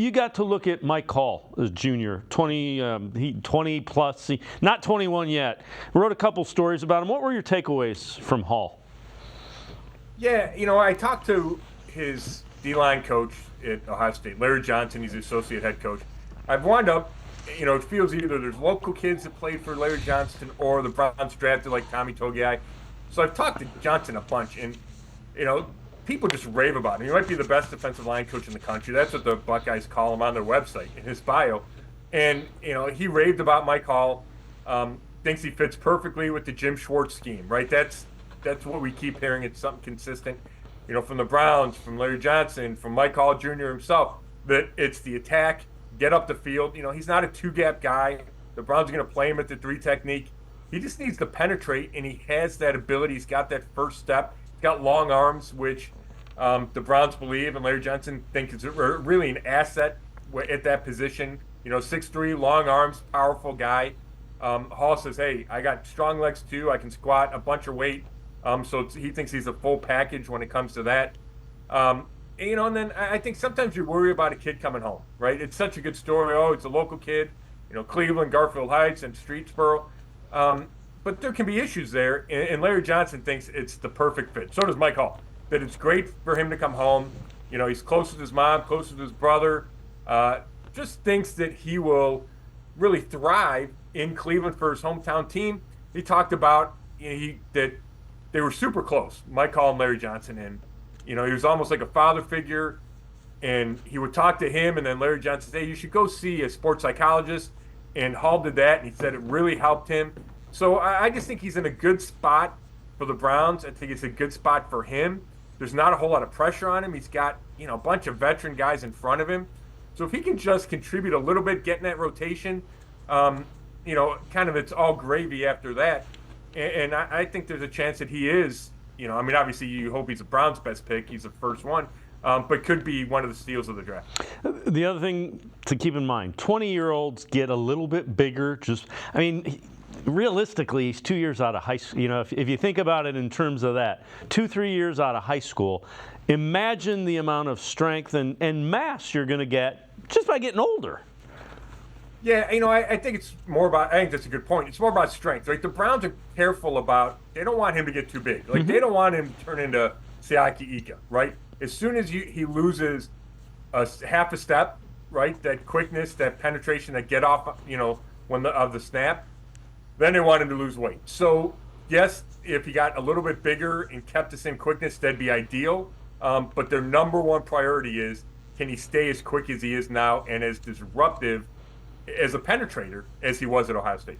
You got to look at Mike Hall as junior, 20 plus, not 21 yet. Wrote a couple stories about him. What were your takeaways from Hall? Yeah, I talked to his D-line coach at Ohio State, Larry Johnson. He's the associate head coach. I've wound up, it feels either there's local kids that played for Larry Johnson or the Browns drafted like Tommy Togiai. So I've talked to Johnson a bunch, and you know, people just rave about him. He might be the best defensive line coach in the country. That's what the Buckeyes call him on their website in his bio. And he raved about Mike Hall. Thinks he fits perfectly with the Jim Schwartz scheme. Right? That's what we keep hearing. It's something consistent. From the Browns, from Larry Johnson, from Mike Hall Jr. himself. That it's the attack, get up the field. He's not a two-gap guy. The Browns are going to play him at the three technique. He just needs to penetrate, and he has that ability. He's got that first step. He's got long arms, which the Browns believe, and Larry Johnson thinks is really an asset at that position. 6'3", long arms, powerful guy. Hall says, hey, I got strong legs too. I can squat a bunch of weight. So he thinks he's a full package when it comes to that. And then I think sometimes you worry about a kid coming home, right? It's such a good story. Oh, it's a local kid, Cleveland, Garfield Heights, and Streetsboro. But there can be issues there, and Larry Johnson thinks it's the perfect fit. So does Mike Hall, that it's great for him to come home. He's close with his mom, close with his brother. Just thinks that he will really thrive in Cleveland for his hometown team. He talked about that they were super close, Mike Hall and Larry Johnson, and he was almost like a father figure. And he would talk to him, and then Larry Johnson said, hey, you should go see a sports psychologist. And Hall did that, and he said it really helped him. So I just think he's in a good spot for the Browns. I think it's a good spot for him. There's not a whole lot of pressure on him. He's got, a bunch of veteran guys in front of him. So if he can just contribute a little bit, get in that rotation, kind of it's all gravy after that. And I think there's a chance that he is, obviously you hope he's the Browns' best pick. He's the first one. But could be one of the steals of the draft. The other thing to keep in mind, 20-year-olds get a little bit bigger. Realistically, he's 2 years out of high school. If you think about it in terms of that, 2-3 years out of high school, imagine the amount of strength and mass you're going to get just by getting older. Yeah, I think it's more about, I think that's a good point. It's more about strength, right? The Browns are careful about, they don't want him to get too big. Like, they don't want him to turn into Siaki Ika, right? As soon as he loses half a step, right, that quickness, that penetration, that get off, when of the snap, then they want him to lose weight. So yes, if he got a little bit bigger and kept the same quickness, that'd be ideal. But their number one priority is, can he stay as quick as he is now and as disruptive as a penetrator as he was at Ohio State?